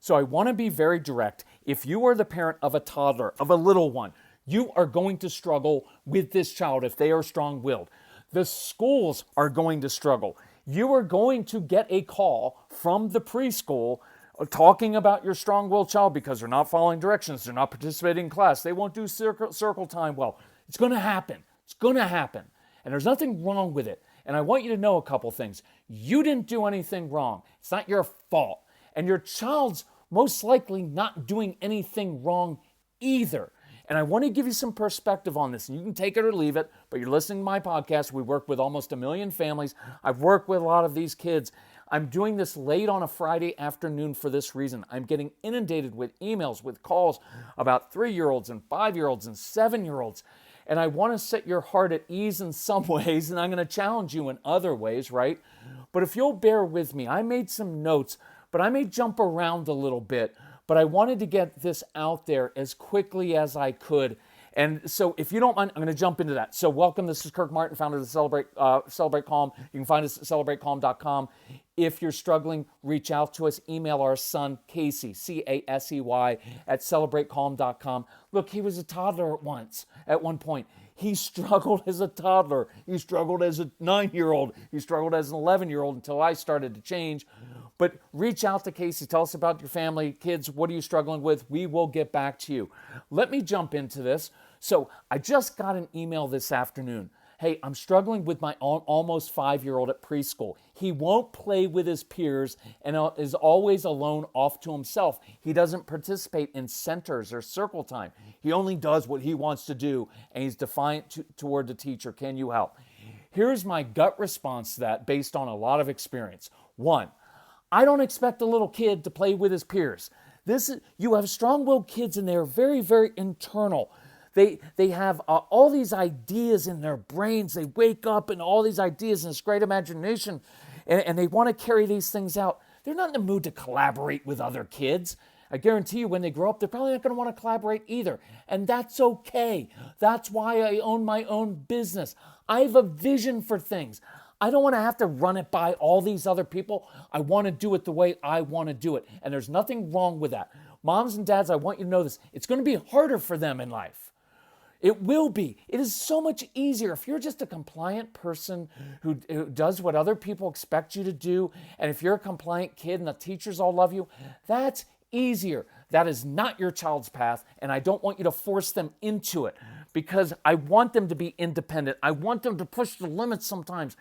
So I want to be very direct. If you are the parent of a toddler, of a little one, you are going to struggle with this child if they are strong-willed. The schools are going to struggle. You are going to get a call from the preschool talking about your strong-willed child because they're not following directions, they're not participating in class, they won't do circle time well. It's going to happen. It's going to happen. And there's nothing wrong with it. And I want you to know a couple things. You didn't do anything wrong. It's not your fault. And your child's most likely not doing anything wrong either. And I want to give you some perspective on this. And you can take it or leave it, but you're listening to my podcast. We work with almost 1 million families. I've worked with a lot of these kids. I'm doing this late on a Friday afternoon for this reason. I'm getting inundated with emails, with calls about 3-year-olds and 5-year-olds and 7-year-olds. And I want to set your heart at ease in some ways, and I'm going to challenge you in other ways, right? But if you'll bear with me, I made some notes, but I may jump around a little bit. But I wanted to get this out there as quickly as I could. And so if you don't mind, I'm going to jump into that. So welcome, this is Kirk Martin, founder of the Celebrate Calm. You can find us at celebratecalm.com. If you're struggling, reach out to us. Email our son, Casey, C-A-S-E-Y, at celebratecalm.com. Look, he was a toddler at one point. He struggled as a toddler. He struggled as a 9-year-old. He struggled as an 11-year-old until I started to change. But reach out to Casey. Tell us about your family, kids. What are you struggling with? We will get back to you. Let me jump into this. So I just got an email this afternoon. Hey, I'm struggling with my almost 5-year-old at preschool. He won't play with his peers and is always alone off to himself. He doesn't participate in centers or circle time. He only does what he wants to do, and he's defiant toward the teacher. Can you help? Here's my gut response to that based on a lot of experience. 1, I don't expect a little kid to play with his peers. You have strong-willed kids, and they're very, very internal. They have all these ideas in their brains. They wake up and all these ideas and this great imagination, and they want to carry these things out. They're not in the mood to collaborate with other kids. I guarantee you when they grow up, they're probably not going to want to collaborate either. And that's okay. That's why I own my own business. I have a vision for things. I don't want to have to run it by all these other people. I want to do it the way I want to do it. And there's nothing wrong with that. Moms and dads, I want you to know this. It's going to be harder for them in life. It will be. It is so much easier. If you're just a compliant person who does what other people expect you to do, and if you're a compliant kid and the teachers all love you, that's easier. That is not your child's path, and I don't want you to force them into it because I want them to be independent. I want them to push the limits sometimes,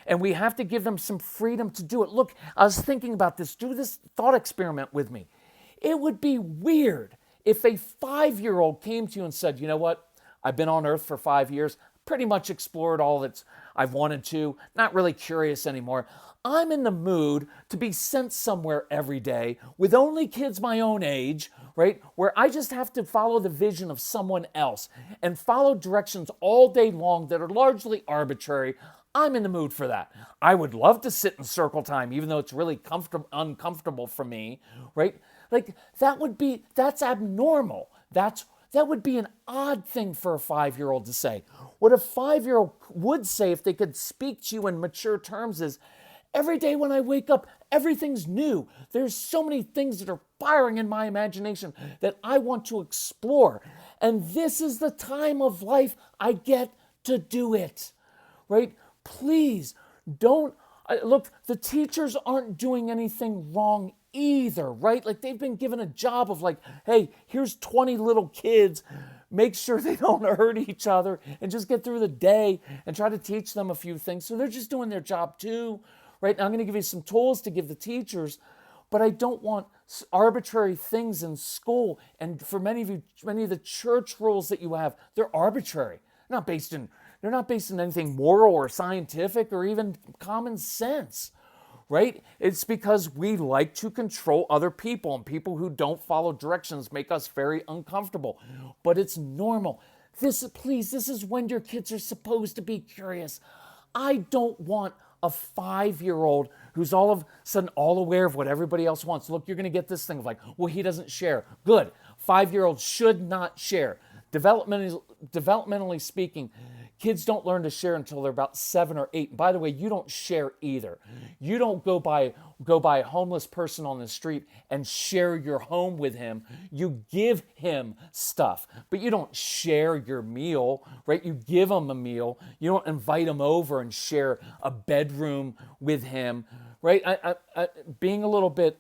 and we have to give them some freedom to do it. Look, I was thinking about this. Do this thought experiment with me. It would be weird if a 5-year-old came to you and said, you know what? I've been on Earth for 5 years, pretty much explored all that I've wanted to, not really curious anymore. I'm in the mood to be sent somewhere every day with only kids my own age, right? Where I just have to follow the vision of someone else and follow directions all day long that are largely arbitrary. I'm in the mood for that. I would love to sit in circle time, even though it's really uncomfortable for me, right? Like that's abnormal. That would be an odd thing for a 5-year-old to say. What a 5-year-old would say if they could speak to you in mature terms is, every day when I wake up, everything's new. There's so many things that are firing in my imagination that I want to explore. And this is the time of life I get to do it, right? Please don't, look, the teachers aren't doing anything wrong either, right? Like they've been given a job of like, hey, here's 20 little kids. Make sure they don't hurt each other and just get through the day and try to teach them a few things. So they're just doing their job too, right? Now I'm going to give you some tools to give the teachers, but I don't want arbitrary things in school. And for many of the church rules that you have, they're arbitrary. They're not based in anything moral or scientific or even common sense. Right? It's because we like to control other people, and people who don't follow directions make us very uncomfortable. But it's normal. This is when your kids are supposed to be curious. I don't want a 5-year-old who's all of a sudden all aware of what everybody else wants. Look, you're going to get this thing of like, well, he doesn't share. Good. 5-year-olds should not share. Developmentally speaking, Kids don't learn to share until they're about 7 or 8. And by the way, you don't share either. You don't go by a homeless person on the street and share your home with him. You give him stuff, but you don't share your meal, right? You give him a meal. You don't invite him over and share a bedroom with him, right? Being a little bit,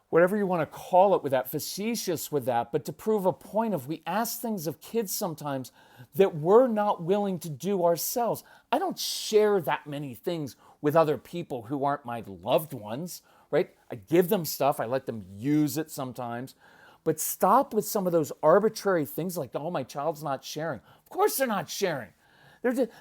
whatever you want to call it with that, facetious with that, but to prove a point of, we ask things of kids sometimes that we're not willing to do ourselves. I don't share that many things with other people who aren't my loved ones, right? I give them stuff. I let them use it sometimes. But stop with some of those arbitrary things like, oh, my child's not sharing. Of course they're not sharing.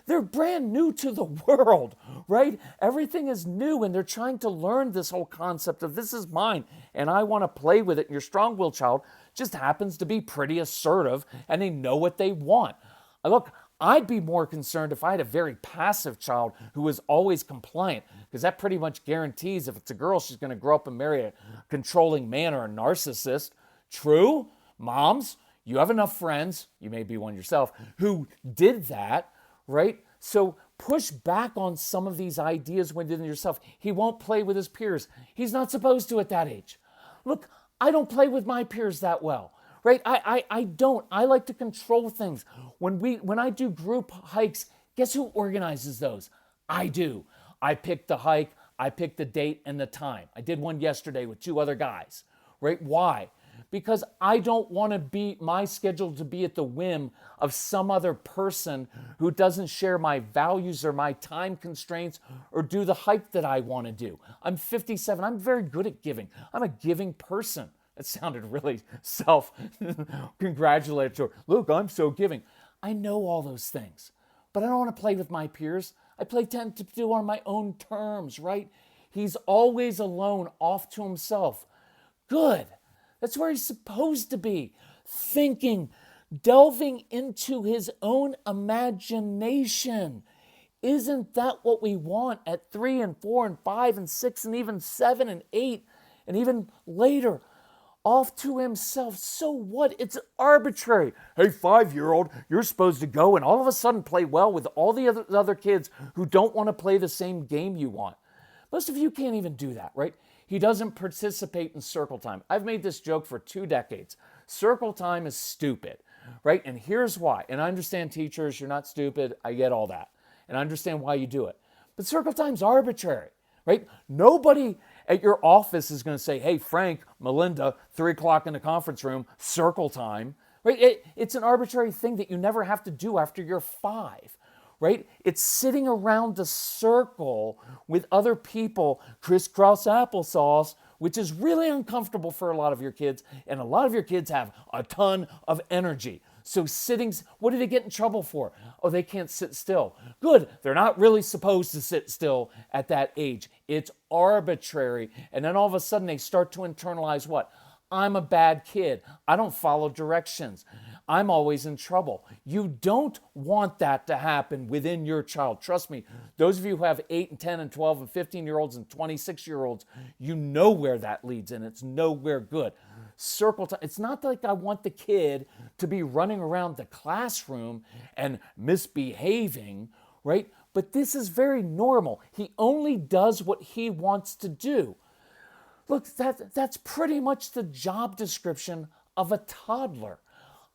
They're brand new to the world, right? Everything is new, and they're trying to learn this whole concept of this is mine, and I want to play with it. And your strong-willed child just happens to be pretty assertive, and they know what they want. Look, I'd be more concerned if I had a very passive child who was always compliant, because that pretty much guarantees if it's a girl, she's going to grow up and marry a controlling man or a narcissist. True, moms, you have enough friends, you may be one yourself, who did that, right? So push back on some of these ideas within yourself. He won't play with his peers. He's not supposed to at that age. Look, I don't play with my peers that well, right? I don't. I like to control things. When I do group hikes, guess who organizes those? I do. I pick the hike, I pick the date and the time. I did one yesterday with 2 other guys, right? Why? Because I don't want to be my schedule to be at the whim of some other person who doesn't share my values or my time constraints or do the hike that I want to do. I'm 57. I'm very good at giving. I'm a giving person. It sounded really self-congratulatory. Look, I'm so giving. I know all those things, but I don't want to play with my peers. I tend to do on my own terms, right? He's always alone, off to himself. Good. That's where he's supposed to be, thinking, delving into his own imagination. Isn't that what we want at 3 and 4 and 5 and 6 and even 7 and 8 and even later? Off to himself. So what? It's arbitrary. Hey, 5-year-old, you're supposed to go and all of a sudden play well with all the other kids who don't want to play the same game you want. Most of you can't even do that, right? He doesn't participate in circle time. I've made this joke for 2 decades. Circle time is stupid, right? And here's why. And I understand teachers, you're not stupid. I get all that. And I understand why you do it. But circle time's arbitrary, right? Nobody at your office is going to say, hey, Frank, Melinda, 3 o'clock in the conference room, circle time, right? It's an arbitrary thing that you never have to do after you're 5. Right? It's sitting around the circle with other people, crisscross applesauce, which is really uncomfortable for a lot of your kids. And a lot of your kids have a ton of energy. So what do they get in trouble for? Oh, they can't sit still. Good. They're not really supposed to sit still at that age. It's arbitrary. And then all of a sudden they start to internalize what? I'm a bad kid. I don't follow directions. I'm always in trouble. You don't want that to happen within your child. Trust me, those of you who have 8 and 10 and 12 and 15-year-olds and 26-year-olds, you know where that leads, and it's nowhere good. Circle time. It's not like I want the kid to be running around the classroom and misbehaving, right? But this is very normal. He only does what he wants to do. Look, that's pretty much the job description of a toddler.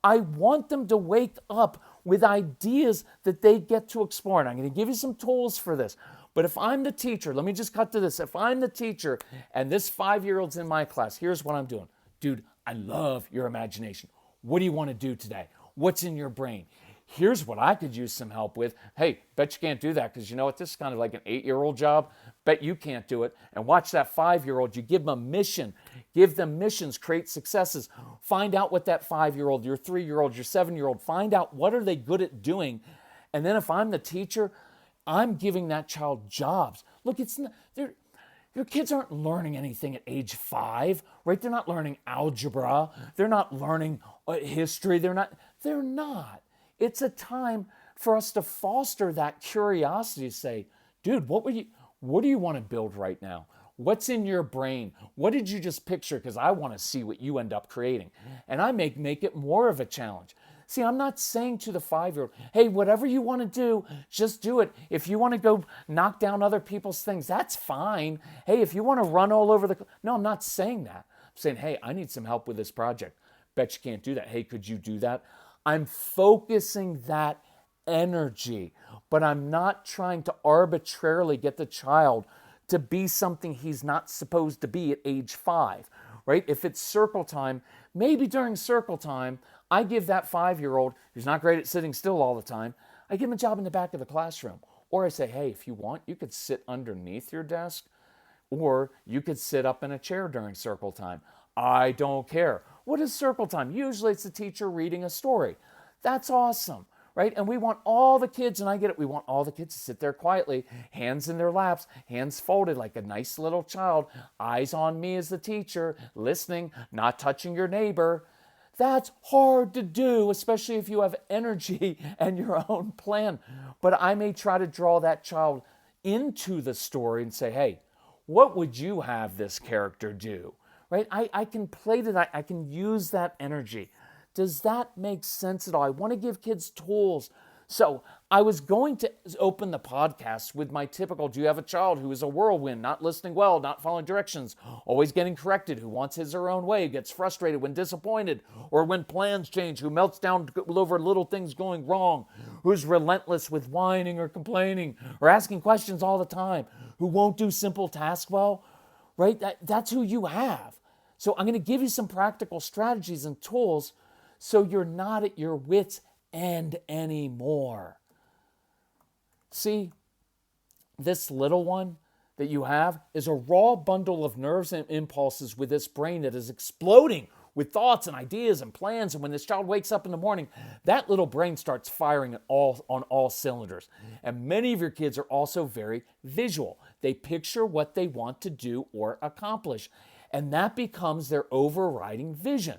I want them to wake up with ideas that they get to explore. And I'm going to give you some tools for this. But if I'm the teacher, let me just cut to this. If I'm the teacher and this 5-year-old's in my class, here's what I'm doing. Dude, I love your imagination. What do you want to do today? What's in your brain? Here's what I could use some help with. Hey, bet you can't do that because you know what? This is kind of like an 8-year-old job. Bet you can't do it. And watch that 5-year-old. You give them a mission. Give them missions. Create successes. Find out what that 5-year-old, your 3-year-old, your 7-year-old, find out what are they good at doing. And then if I'm the teacher, I'm giving that child jobs. Look, it's not, your kids aren't learning anything at age 5, right? They're not learning algebra. They're not learning history. They're not. It's a time for us to foster that curiosity to say, dude, what do you want to build right now? What's in your brain? What did you just picture? Because I want to see what you end up creating. And I make it more of a challenge. See, I'm not saying to the 5-year-old, hey, whatever you want to do, just do it. If you want to go knock down other people's things, that's fine. Hey, if you want to run all over no, I'm not saying that. I'm saying, hey, I need some help with this project. Bet you can't do that. Hey, could you do that? I'm focusing that energy, but I'm not trying to arbitrarily get the child to be something he's not supposed to be at age 5, right? If it's circle time, maybe during circle time, I give that 5-year-old who's not great at sitting still all the time, I give him a job in the back of the classroom. Or I say, hey, if you want, you could sit underneath your desk, or you could sit up in a chair during circle time. I don't care. What is circle time? Usually it's the teacher reading a story. That's awesome, right? And we want all the kids, and I get it, we want all the kids to sit there quietly, hands in their laps, hands folded like a nice little child, eyes on me as the teacher, listening, not touching your neighbor. That's hard to do, especially if you have energy and your own plan. But I may try to draw that child into the story and say, hey, what would you have this character do? Right? I can play to that. I can use that energy. Does that make sense at all? I want to give kids tools. So I was going to open the podcast with my typical, do you have a child who is a whirlwind, not listening well, not following directions, always getting corrected, who wants his or her own way, gets frustrated when disappointed, or when plans change, who melts down over little things going wrong, who's relentless with whining or complaining, or asking questions all the time, who won't do simple tasks well, right? That's who you have. So I'm going to give you some practical strategies and tools so you're not at your wits' end anymore. See, this little one that you have is a raw bundle of nerves and impulses with this brain that is exploding with thoughts and ideas and plans. And when this child wakes up in the morning, that little brain starts firing on all cylinders. And many of your kids are also very visual. They picture what they want to do or accomplish. And that becomes their overriding vision.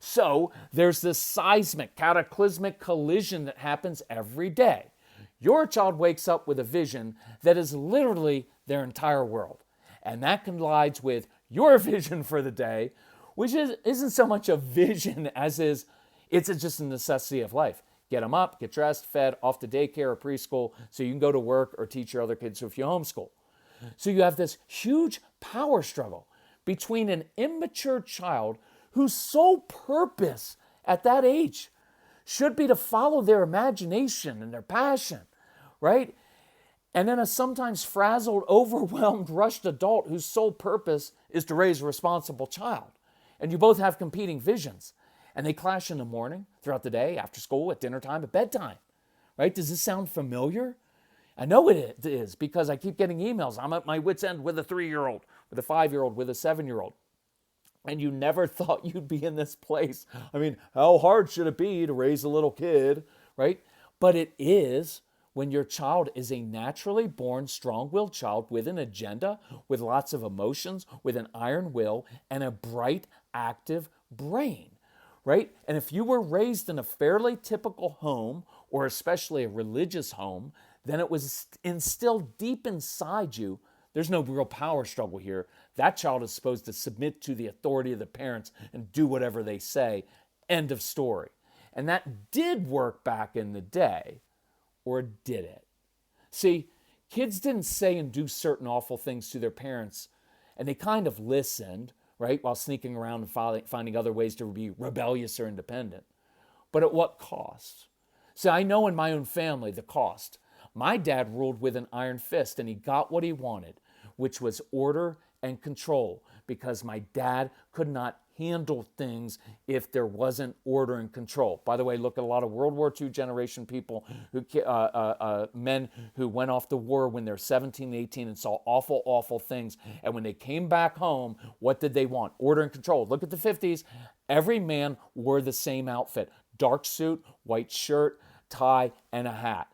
So there's this seismic, cataclysmic collision that happens every day. Your child wakes up with a vision that is literally their entire world. And that collides with your vision for the day, which isn't so much a vision as it's just a necessity of life. Get them up, get dressed, fed, off to daycare or preschool so you can go to work or teach your other kids if you homeschool. So you have this huge power struggle between an immature child whose sole purpose at that age should be to follow their imagination and their passion, right? And then a sometimes frazzled, overwhelmed, rushed adult whose sole purpose is to raise a responsible child. And you both have competing visions. And they clash in the morning, throughout the day, after school, at dinner time, at bedtime, right? Does this sound familiar? I know it is because I keep getting emails. I'm at my wit's end with a 3-year-old, with a 5-year-old, with a 7-year-old. And you never thought you'd be in this place. I mean, how hard should it be to raise a little kid, right? But it is when your child is a naturally born, strong-willed child with an agenda, with lots of emotions, with an iron will, and a bright, active brain, right? And if you were raised in a fairly typical home, or especially a religious home, then it was instilled deep inside you. There's no real power struggle here. That child is supposed to submit to the authority of the parents and do whatever they say. End of story. And that did work back in the day, or did it? See, kids didn't say and do certain awful things to their parents, and they kind of listened, right, while sneaking around and finding other ways to be rebellious or independent. But at what cost? See, I know in my own family the cost. My dad ruled with an iron fist, and he got what he wanted, which was order and control, because my dad could not handle things if there wasn't order and control. By the way, look at a lot of World War II generation people, men who went off to war when they're 17, 18 and saw awful, awful things. And when they came back home, what did they want? Order and control. Look at the 50s. Every man wore the same outfit. Dark suit, white shirt, tie, and a hat.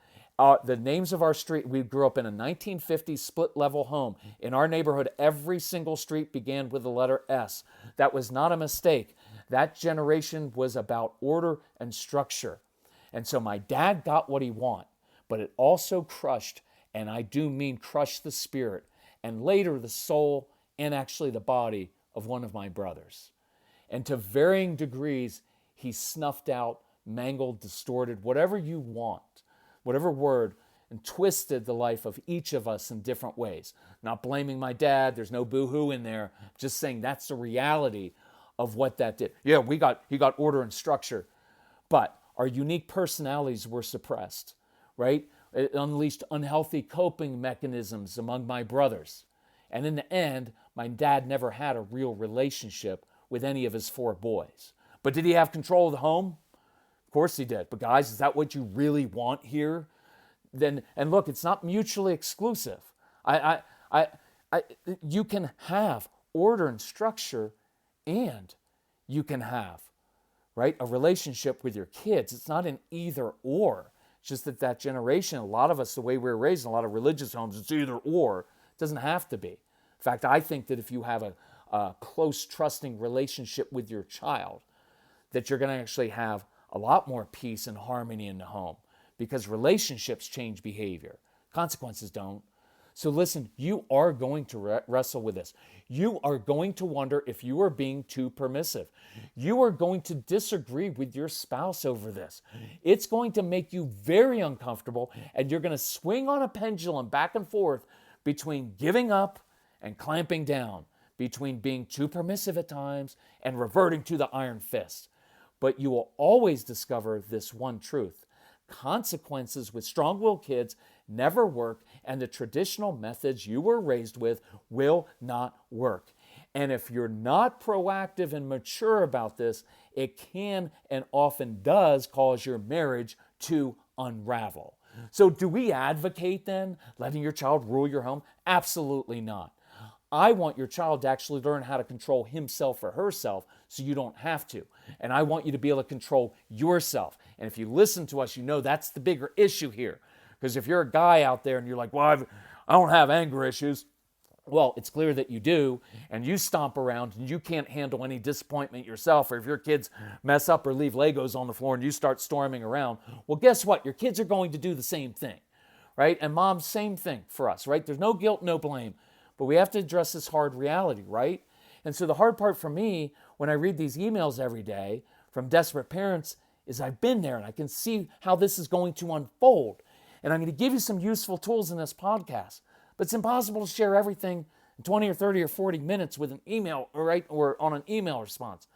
The names of our street, we grew up in a 1950s split-level home. In our neighborhood, every single street began with the letter S. That was not a mistake. That generation was about order and structure. And so my dad got what he wanted, but it also crushed, and I do mean crushed the spirit, and later the soul, and actually the body of one of my brothers. And to varying degrees, he snuffed out mangled, distorted, whatever you want, whatever word, and twisted the life of each of us in different ways. Not blaming my dad, there's no boo-hoo in there, just saying that's the reality of what that did. Yeah, he got order and structure, but our unique personalities were suppressed, right? It unleashed unhealthy coping mechanisms among my brothers. And in the end, my dad never had a real relationship with any of his 4 boys. But did he have control of the home? Of course he did. But guys, is that what you really want here? Then, and look, it's not mutually exclusive. You can have order and structure, and you can have, right, a relationship with your kids. It's not an either or. It's just that generation, a lot of us, the way we were raised in a lot of religious homes, it's either or. It doesn't have to be. In fact, I think that if you have a close, trusting relationship with your child, that you're going to actually have a lot more peace and harmony in the home, because relationships change behavior. Consequences don't. So listen, you are going to wrestle with this. You are going to wonder if you are being too permissive. You are going to disagree with your spouse over this. It's going to make you very uncomfortable, and you're going to swing on a pendulum back and forth between giving up and clamping down, between being too permissive at times and reverting to the iron fist. But you will always discover this one truth. Consequences with strong-willed kids never work, and the traditional methods you were raised with will not work. And if you're not proactive and mature about this, it can and often does cause your marriage to unravel. So do we advocate then letting your child rule your home? Absolutely not. I want your child to actually learn how to control himself or herself so you don't have to. And I want you to be able to control yourself. And if you listen to us, you know that's the bigger issue here. Because if you're a guy out there and you're like, well, I don't have anger issues. Well, it's clear that you do, and you stomp around and you can't handle any disappointment yourself, or if your kids mess up or leave Legos on the floor and you start storming around, well, guess what? Your kids are going to do the same thing, right? And moms, same thing for us, right? There's no guilt, no blame, but we have to address this hard reality, right? And so the hard part for me when I read these emails every day from desperate parents is I've been there and I can see how this is going to unfold. And I'm going to give you some useful tools in this podcast. But it's impossible to share everything in 20 or 30 or 40 minutes with an email, right, or on an email response.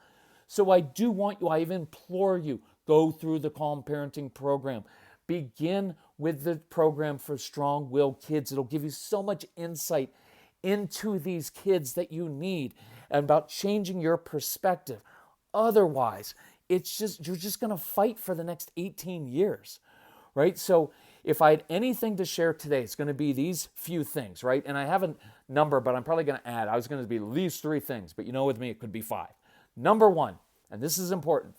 So I do want you, I even implore you, go through the Calm Parenting program. Begin with the program for strong-willed kids. It'll give you so much insight into these kids that you need and about changing your perspective. Otherwise, you're just going to fight for the next 18 years, right? So if I had anything to share today, it's going to be these few things, right? And I have a number, but I'm probably going to add. I was going to be these 3 things, but you know with me, it could be 5. Number 1, and this is important,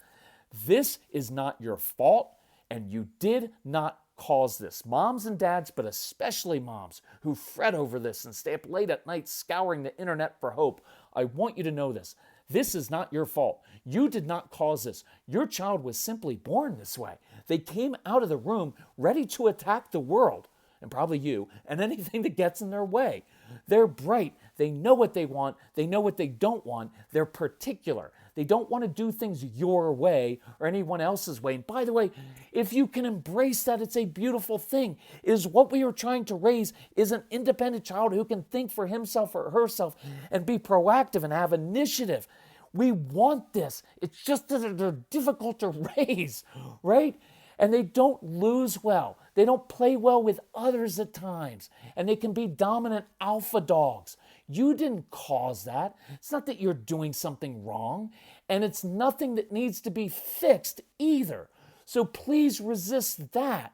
this is not your fault, and you did not cause this. Moms and dads, but especially moms who fret over this and stay up late at night scouring the internet for hope, I want you to know this. This is not your fault. You did not cause this. Your child was simply born this way. They came out of the room ready to attack the world, and probably you, and anything that gets in their way. They're bright. They know what they want. They know what they don't want. They're particular. They don't want to do things your way or anyone else's way. And by the way, if you can embrace that, it's a beautiful thing. Is what we are trying to raise is an independent child who can think for himself or herself and be proactive and have initiative. We want this. It's just that they're difficult to raise, right? And they don't lose well. They don't play well with others at times. And they can be dominant alpha dogs. You didn't cause that. It's not that you're doing something wrong. And it's nothing that needs to be fixed either. So please resist that.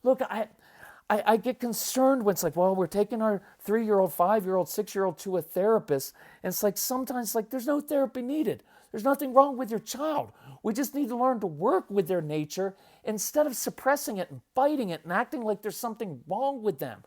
Look, I get concerned when it's like, well, we're taking our 3-year-old, 5-year-old, 6-year-old to a therapist. And it's like sometimes like there's no therapy needed. There's nothing wrong with your child. We just need to learn to work with their nature instead of suppressing it and fighting it and acting like there's something wrong with them.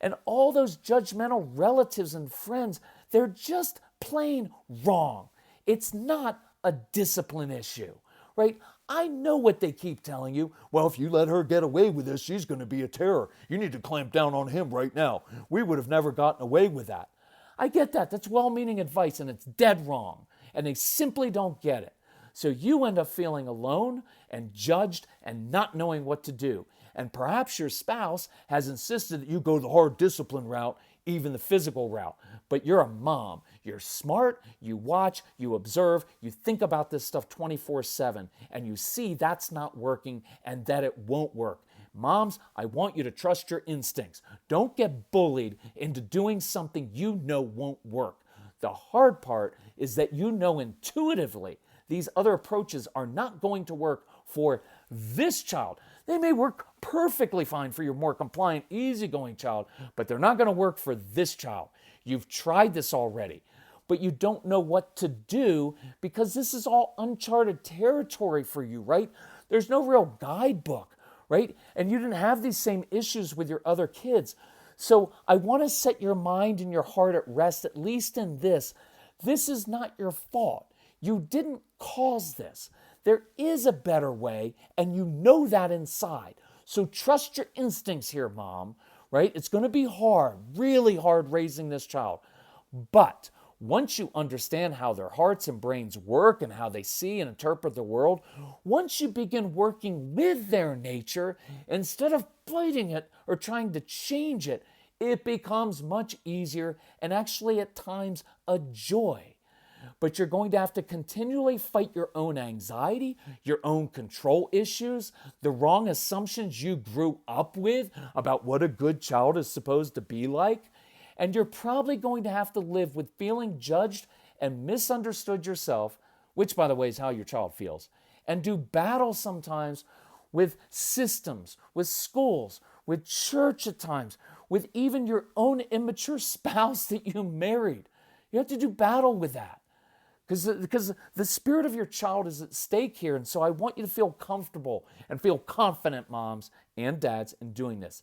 And all those judgmental relatives and friends, they're just plain wrong. It's not a discipline issue, right? I know what they keep telling you. Well, if you let her get away with this, she's going to be a terror. You need to clamp down on him right now. We would have never gotten away with that. I get that. That's well-meaning advice, and it's dead wrong. And they simply don't get it. So you end up feeling alone and judged and not knowing what to do. And perhaps your spouse has insisted that you go the hard discipline route, even the physical route. But you're a mom. You're smart. You watch, you observe, you think about this stuff 24/7, and you see that's not working and that it won't work. Moms, I want you to trust your instincts. Don't get bullied into doing something you know won't work. The hard part is that you know intuitively these other approaches are not going to work for this child. They may work perfectly fine for your more compliant, easygoing child, but they're not going to work for this child. You've tried this already, but you don't know what to do because this is all uncharted territory for you, right? There's no real guidebook, right? And you didn't have these same issues with your other kids. So I want to set your mind and your heart at rest, at least in this. This is not your fault. You didn't cause this. There is a better way, and you know that inside. So trust your instincts here, Mom, right? It's going to be hard, really hard raising this child. But once you understand how their hearts and brains work and how they see and interpret the world, once you begin working with their nature, instead of fighting it or trying to change it, it becomes much easier and actually at times a joy. But you're going to have to continually fight your own anxiety, your own control issues, the wrong assumptions you grew up with about what a good child is supposed to be like. And you're probably going to have to live with feeling judged and misunderstood yourself, which, by the way, is how your child feels, and do battle sometimes with systems, with schools, with church at times, with even your own immature spouse that you married. You have to do battle with that. Because the spirit of your child is at stake here. And so I want you to feel comfortable and feel confident, moms and dads, in doing this.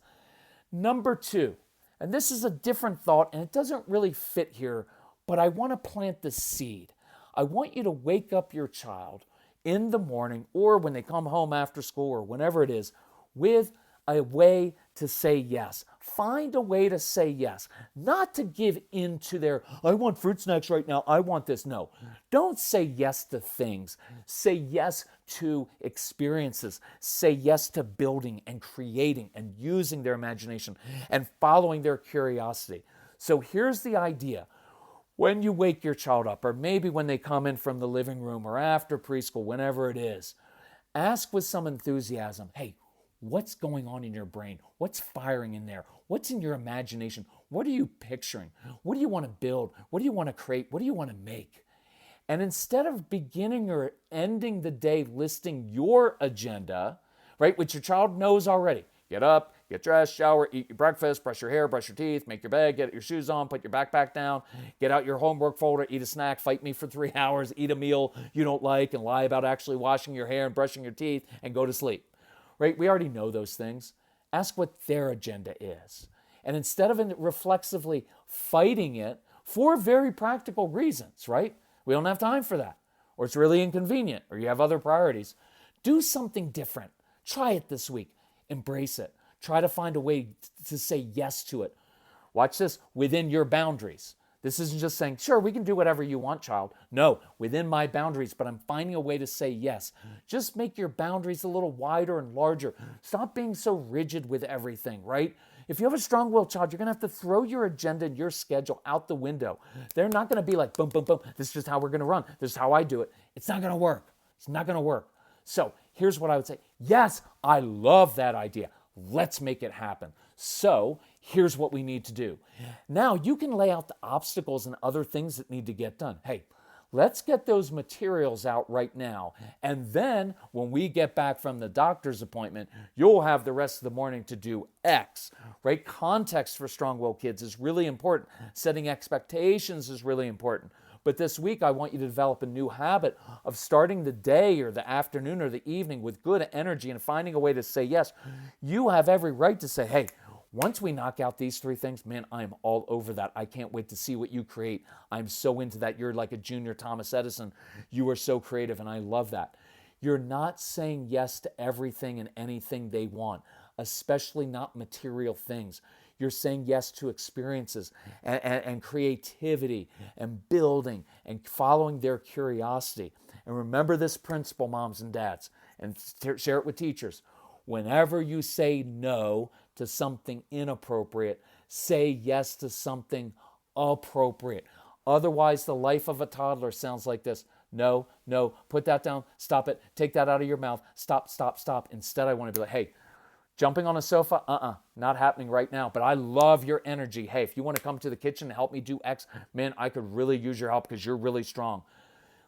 Number 2, and this is a different thought, and it doesn't really fit here, but I want to plant the seed. I want you to wake up your child in the morning or when they come home after school or whenever it is with a way to say yes. Find a way to say yes, not to give in to their, I want fruit snacks right now, I want this. No, don't say yes to things. Say yes to experiences. Say yes to building and creating and using their imagination and following their curiosity. So here's the idea. When you wake your child up, or maybe when they come in from the living room or after preschool, whenever it is, ask with some enthusiasm, hey, what's going on in your brain? What's firing in there? What's in your imagination? What are you picturing? What do you want to build? What do you want to create? What do you want to make? And instead of beginning or ending the day listing your agenda, right, which your child knows already, get up, get dressed, shower, eat your breakfast, brush your hair, brush your teeth, make your bed, get your shoes on, put your backpack down, get out your homework folder, eat a snack, fight me for 3 hours, eat a meal you don't like, and lie about actually washing your hair and brushing your teeth, and go to sleep. Right? We already know those things. Ask what their agenda is. And instead of reflexively fighting it for very practical reasons, right? We don't have time for that. Or it's really inconvenient, or you have other priorities. Do something different. Try it this week. Embrace it. Try to find a way to say yes to it. Watch this, within your boundaries. This isn't just saying, sure, we can do whatever you want, child. No, within my boundaries, but I'm finding a way to say yes. Just make your boundaries a little wider and larger. Stop being so rigid with everything, right? If you have a strong-willed child, you're going to have to throw your agenda and your schedule out the window. They're not going to be like, boom, boom, boom, this is just how we're going to run. This is how I do it. It's not going to work. It's not going to work. So here's what I would say. Yes, I love that idea. Let's make it happen. So here's what we need to do. Now you can lay out the obstacles and other things that need to get done. Hey, let's get those materials out right now. And then when we get back from the doctor's appointment, you'll have the rest of the morning to do X, right? Context for strong-willed kids is really important. Setting expectations is really important. But this week, I want you to develop a new habit of starting the day or the afternoon or the evening with good energy and finding a way to say yes. You have every right to say, hey, once we knock out these 3 things, man, I'm all over that. I can't wait to see what you create. I'm so into that. You're like a junior Thomas Edison. You are so creative, and I love that. You're not saying yes to everything and anything they want, especially not material things. You're saying yes to experiences and creativity and building and following their curiosity. And remember this principle, moms and dads, and share it with teachers. Whenever you say no to something inappropriate, say yes to something appropriate. Otherwise, the life of a toddler sounds like this. No, no, put that down, stop it, take that out of your mouth, stop, stop, stop. Instead, I want to be like, hey, jumping on a sofa, not happening right now, but I love your energy. Hey, if you want to come to the kitchen and help me do X, man, I could really use your help because you're really strong.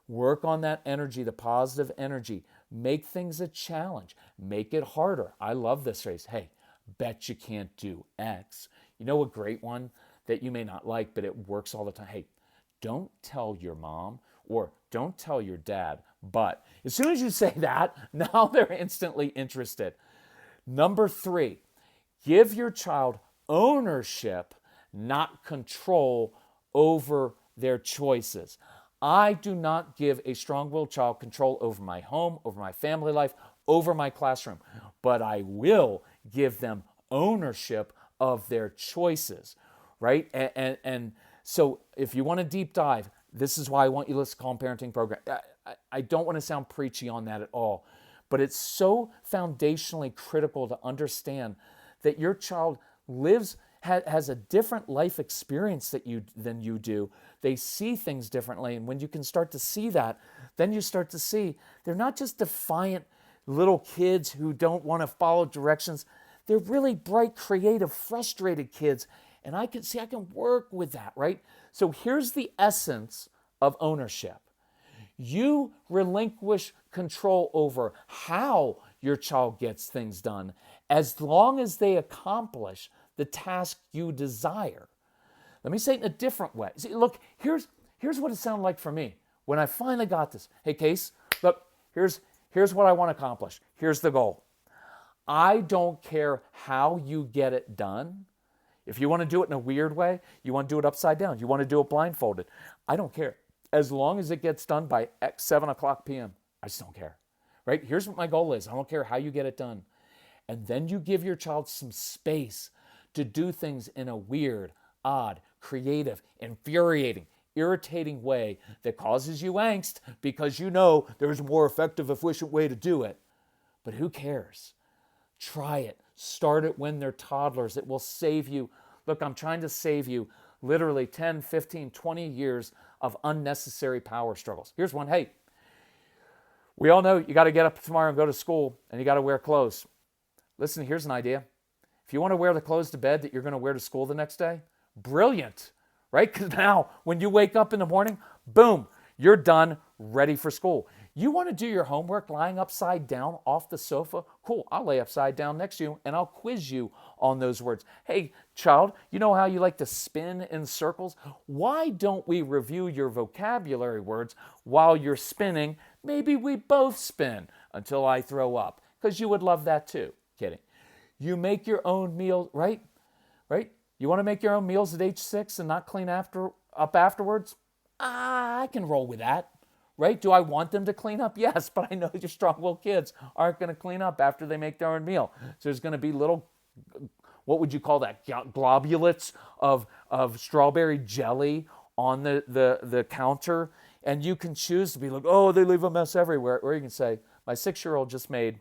Work on that energy, the positive energy. Make things a challenge. Make it harder. I love this phrase. Hey, bet you can't do X. You know a great one that you may not like, but it works all the time? Hey, don't tell your mom or don't tell your dad. But as soon as you say that, now they're instantly interested. Number 3, give your child ownership, not control over their choices. I do not give a strong-willed child control over my home, over my family life, over my classroom, but I will give them ownership of their choices, right? And so if you want to deep dive, this is why I want you to listen to Calm Parenting Program. I don't want to sound preachy on that at all, but it's so foundationally critical to understand that your child has a different life experience than you do. They see things differently, and when you can start to see that, then you start to see they're not just defiant little kids who don't want to follow directions. They're really bright, creative, frustrated kids, and I can work with that, right? So here's the essence of ownership. You relinquish control over how your child gets things done as long as they accomplish the task you desire. Let me say it in a different way. See, look, here's what it sounded like for me when I finally got this. Hey, Case, look, here's what I want to accomplish. Here's the goal. I don't care how you get it done. If you want to do it in a weird way, you want to do it upside down, you want to do it blindfolded, I don't care. As long as it gets done by 7 o'clock p.m., I just don't care, right? Here's what my goal is. I don't care how you get it done. And then you give your child some space to do things in a weird, odd, creative, infuriating, irritating way that causes you angst because you know there's a more effective, efficient way to do it. But who cares? Try it. Start it when they're toddlers. It will save you. Look, I'm trying to save you literally 10, 15, 20 years of unnecessary power struggles. Here's one. Hey, we all know you got to get up tomorrow and go to school, and you got to wear clothes. Listen, here's an idea. If you want to wear the clothes to bed that you're going to wear to school the next day, brilliant, right? Because now when you wake up in the morning, boom, you're done, ready for school. You want to do your homework lying upside down off the sofa? Cool, I'll lay upside down next to you and I'll quiz you on those words. Hey, child, you know how you like to spin in circles? Why don't we review your vocabulary words while you're spinning? Maybe we both spin until I throw up, because you would love that too. Kidding. You make your own meal, right? Right? You want to make your own meals at age 6 and not clean up afterwards? I can roll with that. Right? Do I want them to clean up? Yes, but I know your strong-willed kids aren't going to clean up after they make their own meal. So there's going to be little, what would you call that, globulates of strawberry jelly on the counter, and you can choose to be like, oh, they leave a mess everywhere. Or you can say, my 6-year-old just made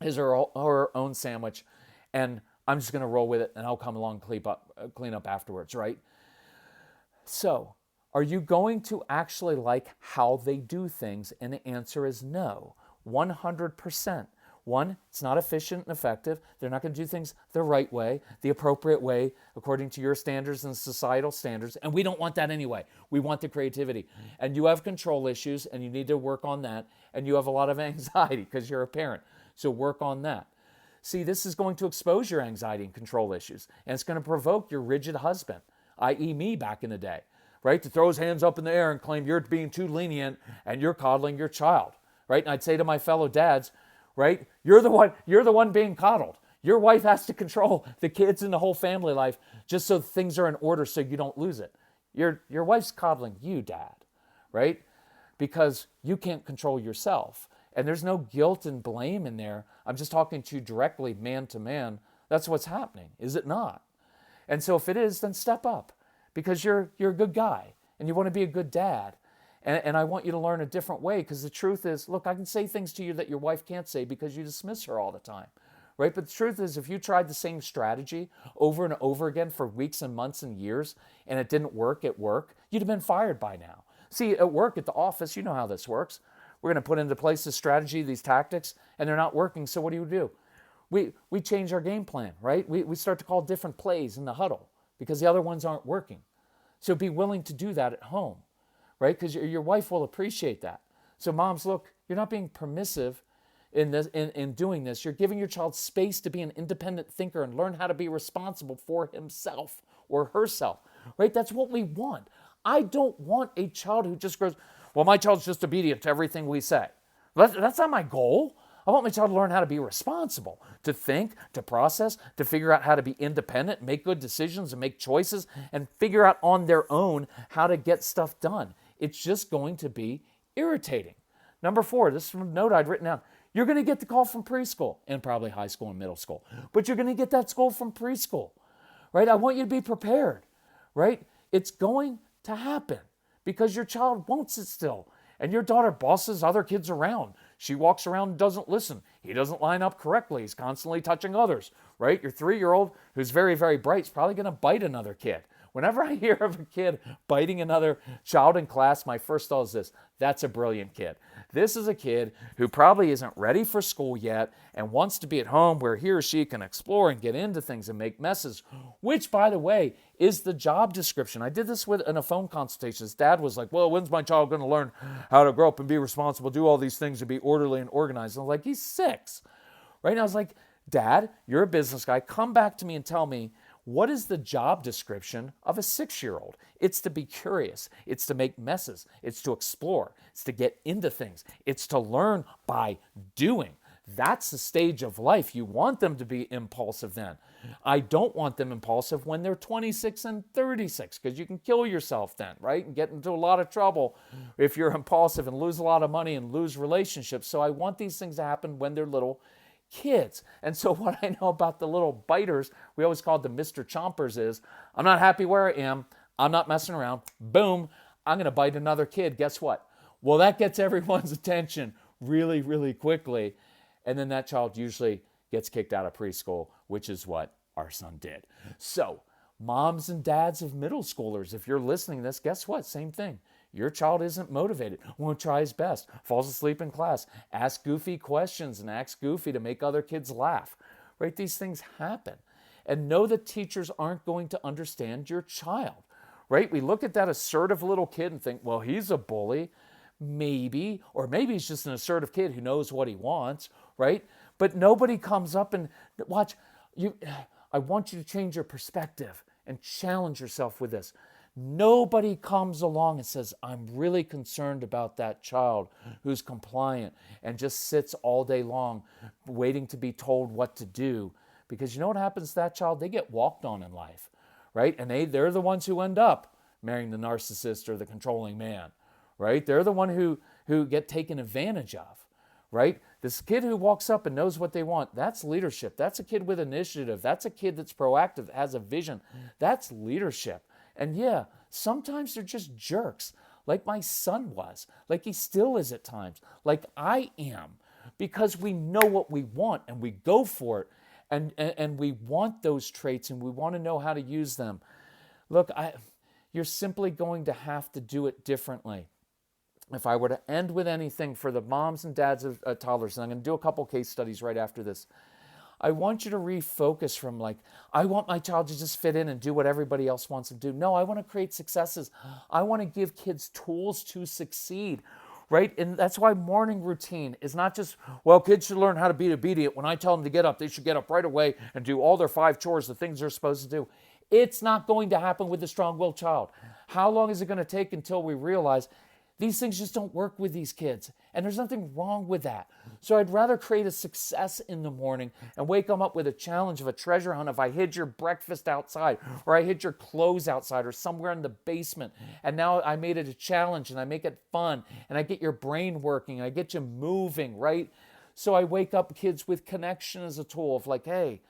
his or her own sandwich, and I'm just going to roll with it, and I'll come along and clean up afterwards, right? So, are you going to actually like how they do things? And the answer is no, 100%. One, it's not efficient and effective. They're not going to do things the right way, the appropriate way, according to your standards and societal standards. And we don't want that anyway. We want the creativity. And you have control issues, and you need to work on that. And you have a lot of anxiety because you're a parent. So work on that. See, this is going to expose your anxiety and control issues. And it's going to provoke your rigid husband, i.e. me back in the day. Right, to throw his hands up in the air and claim you're being too lenient and you're coddling your child, right? And I'd say to my fellow dads, right, you're the one being coddled. Your wife has to control the kids and the whole family life just so things are in order so you don't lose it. Your wife's coddling you, dad, right? Because you can't control yourself. And there's no guilt and blame in there. I'm just talking to you directly, man to man. That's what's happening, is it not? And so if it is, then step up, because you're a good guy and you want to be a good dad. And I want you to learn a different way, because the truth is, look, I can say things to you that your wife can't say because you dismiss her all the time, right? But the truth is, if you tried the same strategy over and over again for weeks and months and years and it didn't work at work, you'd have been fired by now. See, at work, at the office, you know how this works. We're going to put into place this strategy, these tactics, and they're not working. So what do? We change our game plan, right? We start to call different plays in the huddle because the other ones aren't working. So be willing to do that at home, right? Because your wife will appreciate that. So moms, look, you're not being permissive in doing this. You're giving your child space to be an independent thinker and learn how to be responsible for himself or herself, right? That's what we want. I don't want a child who just goes, well, my child's just obedient to everything we say. That's not my goal. I want my child to learn how to be responsible, to think, to process, to figure out how to be independent, make good decisions and make choices, and figure out on their own how to get stuff done. It's just going to be irritating. Number 4, this is a note I'd written down. You're going to get the call from preschool and probably high school and middle school, but you're going to get that call from preschool, right? I want you to be prepared, right? It's going to happen because your child won't sit still and your daughter bosses other kids around. She walks around and doesn't listen. He doesn't line up correctly. He's constantly touching others, right? Your 3-year-old who's very, very bright is probably going to bite another kid. Whenever I hear of a kid biting another child in class, my first thought is this: that's a brilliant kid. This is a kid who probably isn't ready for school yet and wants to be at home where he or she can explore and get into things and make messes, which, by the way, is the job description. I did this in a phone consultation. His dad was like, well, when's my child going to learn how to grow up and be responsible, do all these things and be orderly and organized? And I was like, he's 6, right? And I was like, Dad, you're a business guy. Come back to me and tell me, what is the job description of a 6-year-old? It's to be curious. It's to make messes. It's to explore. It's to get into things. It's to learn by doing. That's the stage of life. You want them to be impulsive then. I don't want them impulsive when they're 26 and 36, because you can kill yourself then, right? And get into a lot of trouble if you're impulsive and lose a lot of money and lose relationships. So I want these things to happen when they're little kids. And so what I know about the little biters, we always called them Mr. Chompers, is I'm not happy where I am. I'm not messing around. Boom, I'm going to bite another kid. Guess what? Well, that gets everyone's attention really, really quickly. And then that child usually gets kicked out of preschool, which is what our son did. So moms and dads of middle schoolers, if you're listening to this, guess what? Same thing. Your child isn't motivated, won't try his best, falls asleep in class, asks goofy questions and acts goofy to make other kids laugh, right? These things happen. And know that teachers aren't going to understand your child, right? We look at that assertive little kid and think, well, he's a bully, maybe, or maybe he's just an assertive kid who knows what he wants, right? But nobody comes up and, watch, I want you to change your perspective and challenge yourself with this. Nobody comes along and says, I'm really concerned about that child who's compliant and just sits all day long waiting to be told what to do. Because you know what happens to that child? They get walked on in life, right? And they're the ones who end up marrying the narcissist or the controlling man, right? They're the one who get taken advantage of, right? This kid who walks up and knows what they want, that's leadership. That's a kid with initiative. That's a kid that's proactive, that has a vision. That's leadership. And yeah, sometimes they're just jerks, like my son was, like he still is at times, like I am, because we know what we want and we go for it, and we want those traits and we want to know how to use them. Look, you're simply going to have to do it differently. If I were to end with anything for the moms and dads of toddlers, and I'm going to do a couple case studies right after this, I want you to refocus from like, I want my child to just fit in and do what everybody else wants to do. No, I want to create successes. I want to give kids tools to succeed, right? And that's why morning routine is not just, well, kids should learn how to be obedient. When I tell them to get up, they should get up right away and do all their 5 chores, the things they're supposed to do. It's not going to happen with a strong-willed child. How long is it going to take until we realize these things just don't work with these kids? And there's nothing wrong with that. So I'd rather create a success in the morning and wake them up with a challenge of a treasure hunt. If I hid your breakfast outside, or I hid your clothes outside, or somewhere in the basement, and now I made it a challenge and I make it fun and I get your brain working and I get you moving, right? So I wake up kids with connection as a tool of like, hey,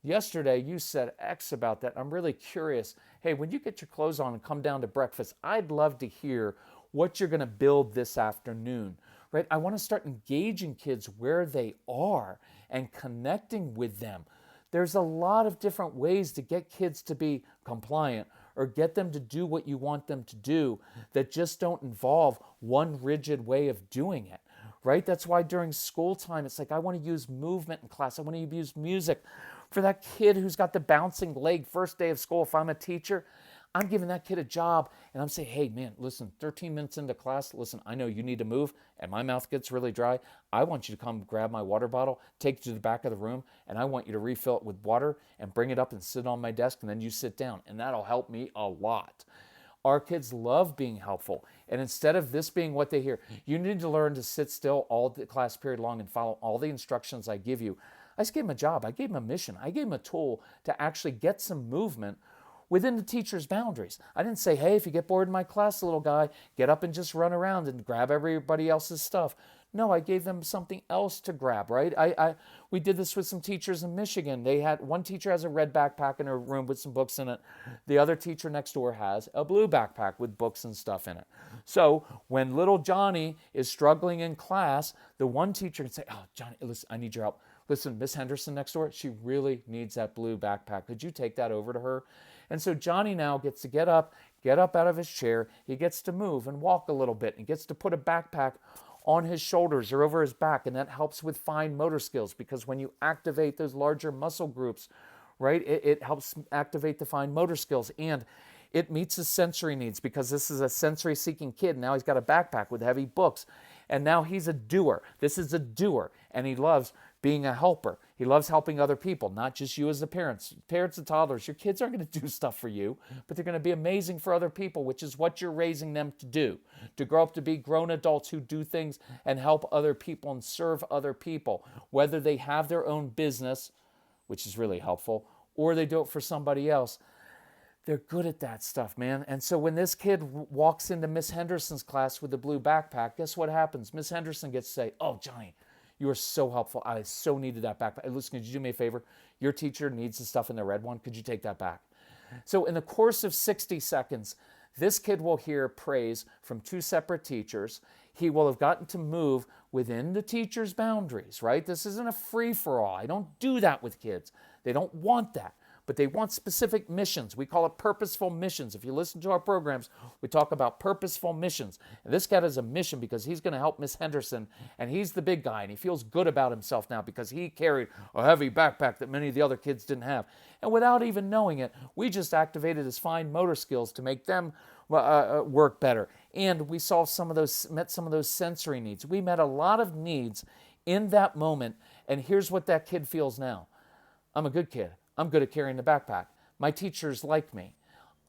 Yesterday, you said X about that. I'm really curious. Hey, when you get your clothes on and come down to breakfast, I'd love to hear what you're going to build this afternoon, right? I want to start engaging kids where they are and connecting with them. There's a lot of different ways to get kids to be compliant or get them to do what you want them to do that just don't involve one rigid way of doing it, right? That's why during school time, it's like, I want to use movement in class. I want to use music. For that kid who's got the bouncing leg first day of school, if I'm a teacher, I'm giving that kid a job and I'm saying, hey man, listen, 13 minutes into class, listen, I know you need to move and my mouth gets really dry. I want you to come grab my water bottle, take it to the back of the room, and I want you to refill it with water and bring it up and sit on my desk, and then you sit down. And that'll help me a lot. Our kids love being helpful. And instead of this being what they hear, you need to learn to sit still all the class period long and follow all the instructions I give you. I just gave him a job. I gave him a mission. I gave him a tool to actually get some movement within the teacher's boundaries. I didn't say, hey, if you get bored in my class, little guy, get up and just run around and grab everybody else's stuff. No, I gave them something else to grab, right? We did this with some teachers in Michigan. They had, one teacher has a red backpack in her room with some books in it. The other teacher next door has a blue backpack with books and stuff in it. So when little Johnny is struggling in class, the one teacher can say, oh, Johnny, listen, I need your help. Listen, Miss Henderson next door, she really needs that blue backpack. Could you take that over to her? And so Johnny now gets to get up out of his chair. He gets to move and walk a little bit. He gets to put a backpack on his shoulders or over his back, and that helps with fine motor skills, because when you activate those larger muscle groups, right, it helps activate the fine motor skills, and it meets his sensory needs, because this is a sensory-seeking kid. Now he's got a backpack with heavy books, and now he's a doer. This is a doer, and he loves being a helper. He loves helping other people, not just you as the parents. Parents of toddlers, your kids aren't going to do stuff for you, but they're going to be amazing for other people, which is what you're raising them to do, to grow up to be grown adults who do things and help other people and serve other people, whether they have their own business, which is really helpful, or they do it for somebody else. They're good at that stuff, man. And so when this kid walks into Miss Henderson's class with the blue backpack, guess what happens? Miss Henderson gets to say, oh, Johnny, you are so helpful. I so needed that backpack. Listen, could you do me a favor? Your teacher needs the stuff in the red one. Could you take that back? So in the course of 60 seconds, this kid will hear praise from two separate teachers. He will have gotten to move within the teacher's boundaries, right? This isn't a free-for-all. I don't do that with kids. They don't want that. But they want specific missions. We call it purposeful missions. If you listen to our programs, we talk about purposeful missions. And this cat has a mission because he's going to help Miss Henderson, and he's the big guy, and he feels good about himself now because he carried a heavy backpack that many of the other kids didn't have. And without even knowing it, we just activated his fine motor skills to make them work better. And we met some of those sensory needs. We met a lot of needs in that moment, and here's what that kid feels now. I'm a good kid. I'm good at carrying the backpack. My teachers like me.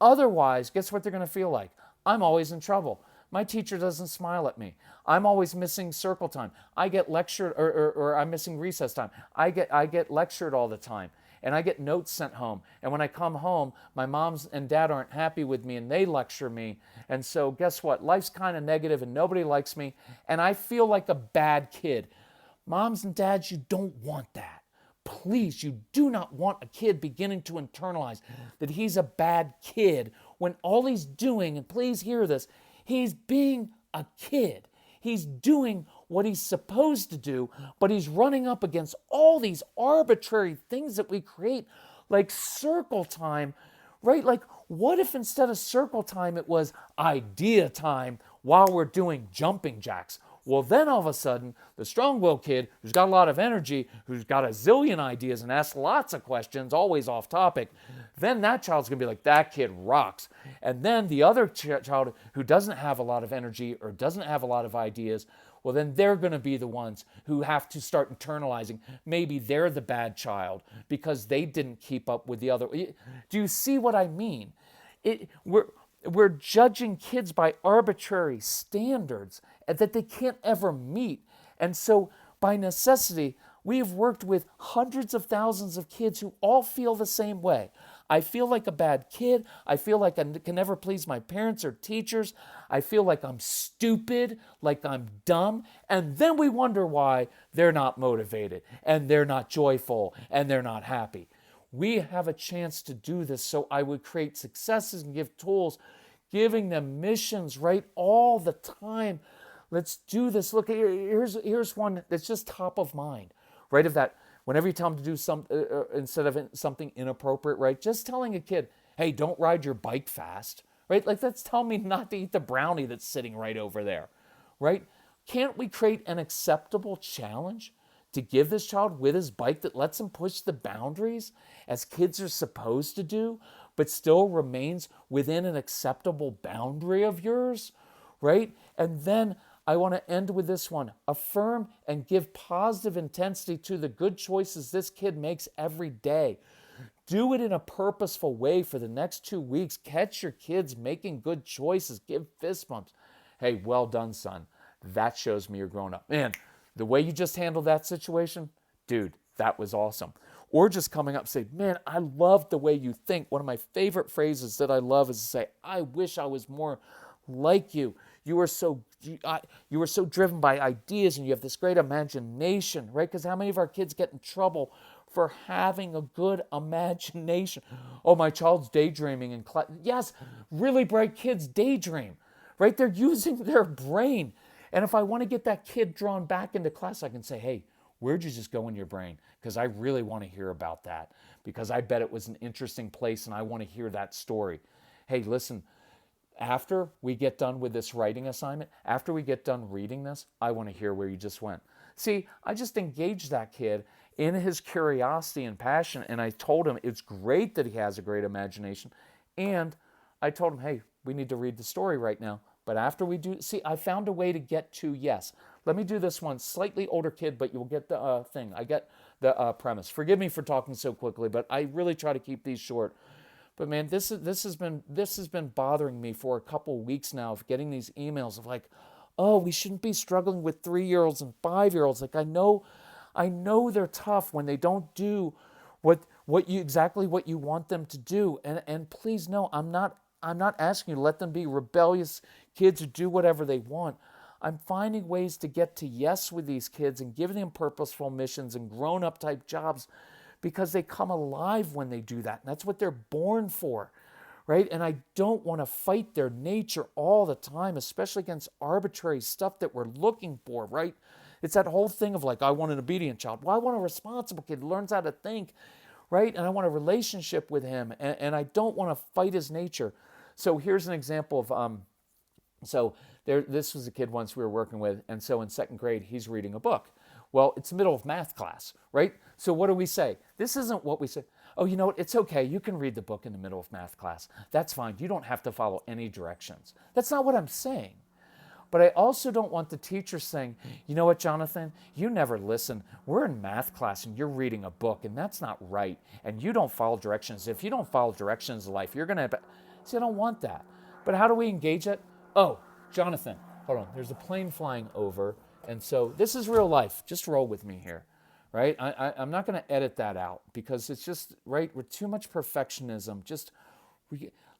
Otherwise, guess what they're going to feel like? I'm always in trouble. My teacher doesn't smile at me. I'm always missing circle time. I get lectured, or I'm missing recess time. I get lectured all the time, and I get notes sent home. And when I come home, my mom and dad aren't happy with me, and they lecture me. And so guess what? Life's kind of negative, and nobody likes me, and I feel like a bad kid. Moms and dads, you don't want that. Please, you do not want a kid beginning to internalize that he's a bad kid when all he's doing, and please hear this, he's being a kid. He's doing what he's supposed to do, but he's running up against all these arbitrary things that we create, like circle time, right? Like, what if instead of circle time, it was idea time while we're doing jumping jacks? Well, then all of a sudden, the strong-willed kid who's got a lot of energy, who's got a zillion ideas and asks lots of questions, always off topic, then that child's going to be like, that kid rocks. And then the other child who doesn't have a lot of energy or doesn't have a lot of ideas, well, then they're going to be the ones who have to start internalizing. Maybe they're the bad child because they didn't keep up with the other. Do you see what I mean? We're judging kids by arbitrary standards that they can't ever meet. And so by necessity, we have worked with hundreds of thousands of kids who all feel the same way. I feel like a bad kid. I feel like I can never please my parents or teachers. I feel like I'm stupid, like I'm dumb. And then we wonder why they're not motivated and they're not joyful and they're not happy. We have a chance to do this. So I would create successes and give tools, giving them missions, right? All the time. Let's do this. Look, here's one that's just top of mind, right? Of that, whenever you tell them to do something, instead of something inappropriate, right? Just telling a kid, hey, don't ride your bike fast, right? Like that's telling me not to eat the brownie that's sitting right over there, right? Can't we create an acceptable challenge to give this child with his bike that lets him push the boundaries as kids are supposed to do, but still remains within an acceptable boundary of yours, right? And then I want to end with this one. Affirm and give positive intensity to the good choices this kid makes every day. Do it in a purposeful way for the next 2 weeks. Catch your kids making good choices. Give fist bumps. Hey, well done, son. That shows me you're growing up. Man, the way you just handled that situation, dude, that was awesome. Or just coming up and say, man, I love the way you think. One of my favorite phrases that I love is to say, I wish I was more like you. You were so driven by ideas and you have this great imagination, right? Because how many of our kids get in trouble for having a good imagination? Oh, my child's daydreaming in class. Yes, really bright kids daydream, right? They're using their brain. And if I want to get that kid drawn back into class, I can say, hey, where'd you just go in your brain? Because I really want to hear about that. Because I bet it was an interesting place and I want to hear that story. Hey, listen, after we get done with this writing assignment, after we get done reading this, I want to hear where you just went. See, I just engaged that kid in his curiosity and passion, and I told him it's great that he has a great imagination. And I told him, hey, we need to read the story right now. But after we do, see, I found a way to get to yes. Let me do this one. Slightly older kid, but you'll get the thing. I get the premise. Forgive me for talking so quickly, but I really try to keep these short. But man, this has been bothering me for a couple weeks now of getting these emails of like, oh, we shouldn't be struggling with 3-year-olds and 5-year-olds. Like I know they're tough when they don't do what you want them to do. And please know, I'm not asking you to let them be rebellious kids who do whatever they want. I'm finding ways to get to yes with these kids and giving them purposeful missions and grown-up type jobs because they come alive when they do that. And that's what they're born for, right? And I don't want to fight their nature all the time, especially against arbitrary stuff that we're looking for, right? It's that whole thing of like, I want an obedient child. Well, I want a responsible kid who learns how to think, right? And I want a relationship with him, and I don't want to fight his nature. So here's an example of, this was a kid once we were working with, and so in 2nd grade, he's reading a book. Well, it's the middle of math class, right? So what do we say? This isn't what we say. Oh, you know what? It's okay. You can read the book in the middle of math class. That's fine. You don't have to follow any directions. That's not what I'm saying. But I also don't want the teacher saying, you know what, Jonathan, you never listen. We're in math class and you're reading a book and that's not right. And you don't follow directions. If you don't follow directions in life, you're going to... See, I don't want that. But how do we engage it? Oh, Jonathan, hold on. There's a plane flying over. And so this is real life. Just roll with me here, right? I'm not going to edit that out because it's just, right, we're too much perfectionism.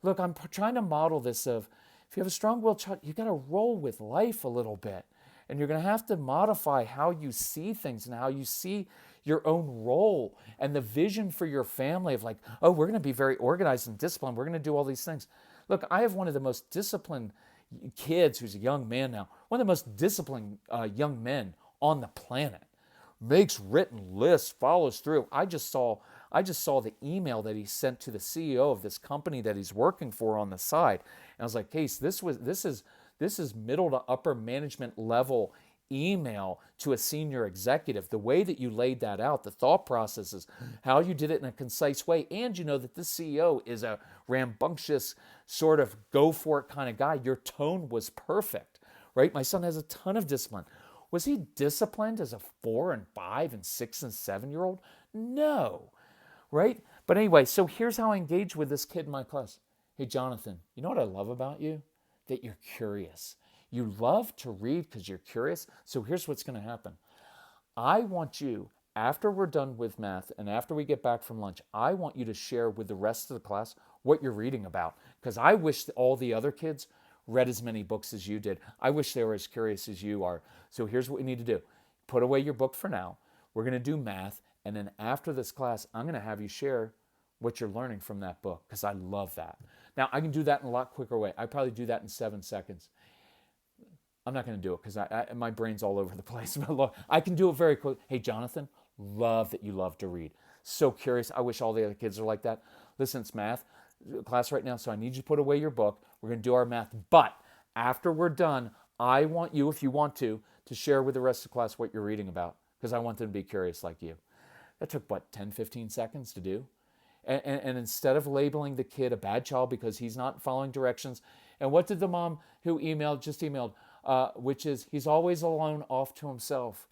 Look, I'm trying to model this of, if you have a strong-willed child, you got to roll with life a little bit. And you're going to have to modify how you see things and how you see your own role and the vision for your family of like, oh, we're going to be very organized and disciplined. We're going to do all these things. Look, I have one of the most disciplined kids who's a young man now, one of the most disciplined young men on the planet. Makes written lists, follows through. I just saw the email that he sent to the CEO of this company that he's working for on the side. And I was like, Case, this is middle to upper management level email to a senior executive. The way that you laid that out, the thought processes, how you did it in a concise way, and you know that this CEO is a rambunctious sort of go for it kind of guy. Your tone was perfect, right? My son has a ton of discipline. Was he disciplined as a 4 and 5 and 6 and 7-year-old? No, right? But anyway, so here's how I engage with this kid in my class. Hey, Jonathan, you know what I love about you? That you're curious. You love to read because you're curious. So here's what's going to happen. I want you, after we're done with math and after we get back from lunch, I want you to share with the rest of the class what you're reading about. Because I wish all the other kids read as many books as you did. I wish they were as curious as you are. So here's what we need to do. Put away your book for now. We're going to do math. And then after this class, I'm going to have you share what you're learning from that book, because I love that. Now, I can do that in a lot quicker way. I probably do that in 7 seconds. I'm not going to do it because my brain's all over the place. I can do it very quick. Hey, Jonathan, love that you love to read. So curious. I wish all the other kids are like that. Listen, it's math class right now, so I need you to put away your book. We're going to do our math. But after we're done, I want you, if you want to share with the rest of the class what you're reading about, because I want them to be curious like you. That took, 10, 15 seconds to do? And instead of labeling the kid a bad child because he's not following directions, and what did the mom who just emailed, which is, he's always alone off to himself.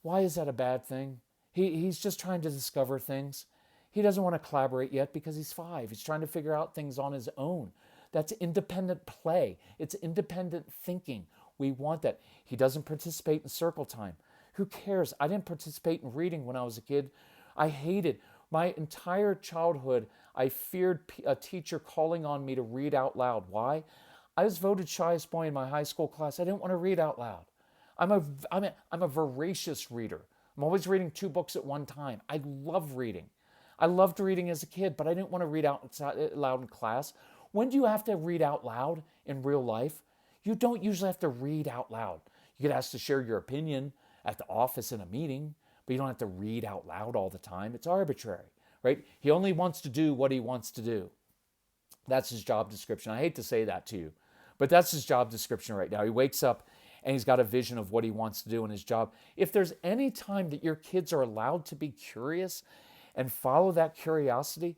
Why is that a bad thing? He's just trying to discover things. He doesn't want to collaborate yet because he's 5. He's trying to figure out things on his own. That's independent play. It's independent thinking. We want that. He doesn't participate in circle time. Who cares? I didn't participate in reading when I was a kid. I hated my entire childhood. I feared a teacher calling on me to read out loud. Why? I was voted shyest boy in my high school class. I didn't want to read out loud. I'm a voracious reader. I'm always reading 2 books at one time. I love reading. I loved reading as a kid, but I didn't want to read out loud in class. When do you have to read out loud in real life? You don't usually have to read out loud. You get asked to share your opinion at the office in a meeting, but you don't have to read out loud all the time. It's arbitrary, right? He only wants to do what he wants to do. That's his job description. I hate to say that to you, but that's his job description right now. He wakes up and he's got a vision of what he wants to do in his job. If there's any time that your kids are allowed to be curious and follow that curiosity,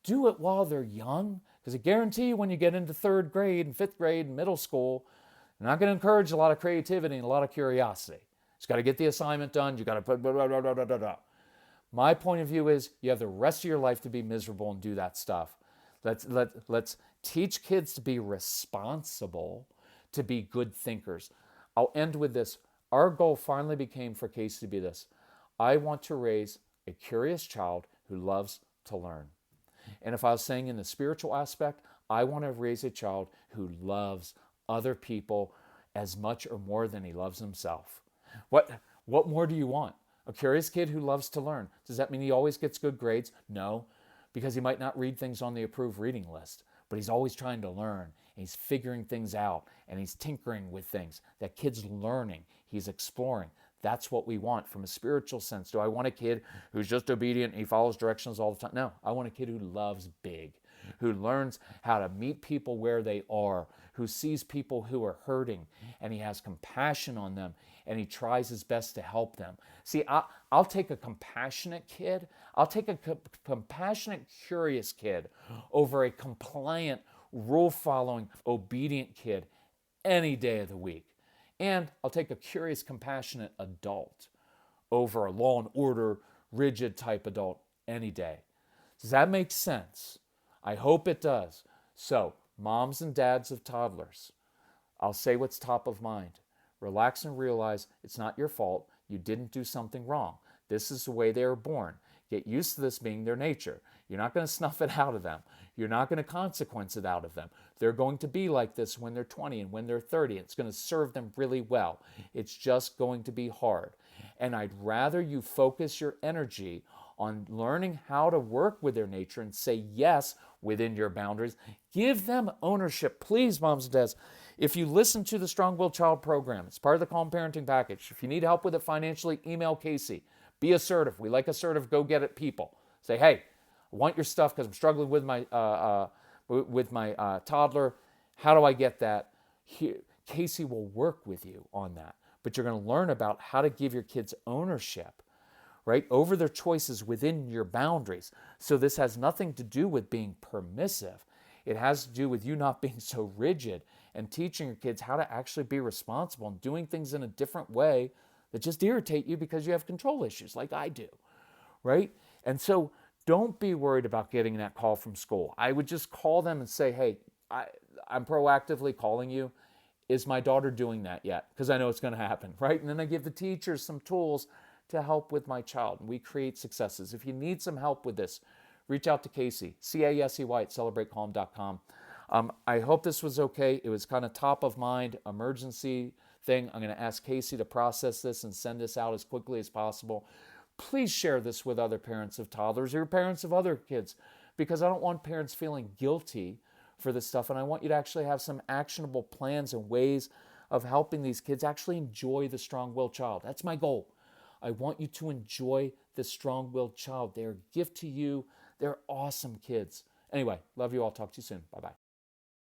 do it while they're young, because I guarantee you when you get into 3rd grade and 5th grade and middle school, you're not going to encourage a lot of creativity and a lot of curiosity. Just got to get the assignment done. You got to put blah, blah, blah, blah, blah, blah. My point of view is you have the rest of your life to be miserable and do that stuff. Let's teach kids to be responsible, to be good thinkers. I'll end with this. Our goal finally became for Casey to be this. I want to raise a curious child who loves to learn. And if I was saying in the spiritual aspect, I want to raise a child who loves other people as much or more than he loves himself. What more do you want? A curious kid who loves to learn. Does that mean he always gets good grades? No, because he might not read things on the approved reading list, but he's always trying to learn, and he's figuring things out, and he's tinkering with things. That kid's learning. He's exploring. That's what we want from a spiritual sense. Do I want a kid who's just obedient and he follows directions all the time? No, I want a kid who loves big, who learns how to meet people where they are, who sees people who are hurting, and he has compassion on them, and he tries his best to help them. See, I'll take a compassionate kid. I'll take a compassionate, curious kid over a compliant, rule-following, obedient kid any day of the week. And I'll take a curious, compassionate adult over a law and order, rigid type adult any day. Does that make sense? I hope it does. So, moms and dads of toddlers, I'll say what's top of mind. Relax and realize it's not your fault. You didn't do something wrong. This is the way they were born. Get used to this being their nature. You're not going to snuff it out of them. You're not going to consequence it out of them. They're going to be like this when they're 20 and when they're 30. It's going to serve them really well. It's just going to be hard. And I'd rather you focus your energy on learning how to work with their nature and say yes within your boundaries. Give them ownership. Please, moms and dads, if you listen to the Strong-Willed Child program, it's part of the Calm Parenting package. If you need help with it financially, email Casey. Be assertive. We like assertive, go-get-it people. Say, hey, I want your stuff because I'm struggling with my toddler. How do I get that? Casey will work with you on that. But you're going to learn about how to give your kids ownership, right, over their choices within your boundaries. So this has nothing to do with being permissive. It has to do with you not being so rigid and teaching your kids how to actually be responsible and doing things in a different way that just irritate you because you have control issues like I do, right? And so don't be worried about getting that call from school. I would just call them and say, hey, I'm proactively calling you. Is my daughter doing that yet? Because I know it's going to happen, right? And then I give the teachers some tools to help with my child. And we create successes. If you need some help with this, reach out to Casey, C-A-S-E-Y at celebratecalm.com. I hope this was okay. It was kind of top of mind, emergency thing. I'm going to ask Casey to process this and send this out as quickly as possible. Please share this with other parents of toddlers or parents of other kids, because I don't want parents feeling guilty for this stuff. And I want you to actually have some actionable plans and ways of helping these kids actually enjoy the strong-willed child. That's my goal. I want you to enjoy the strong-willed child. They're a gift to you. They're awesome kids. Anyway, love you all. Talk to you soon. Bye-bye.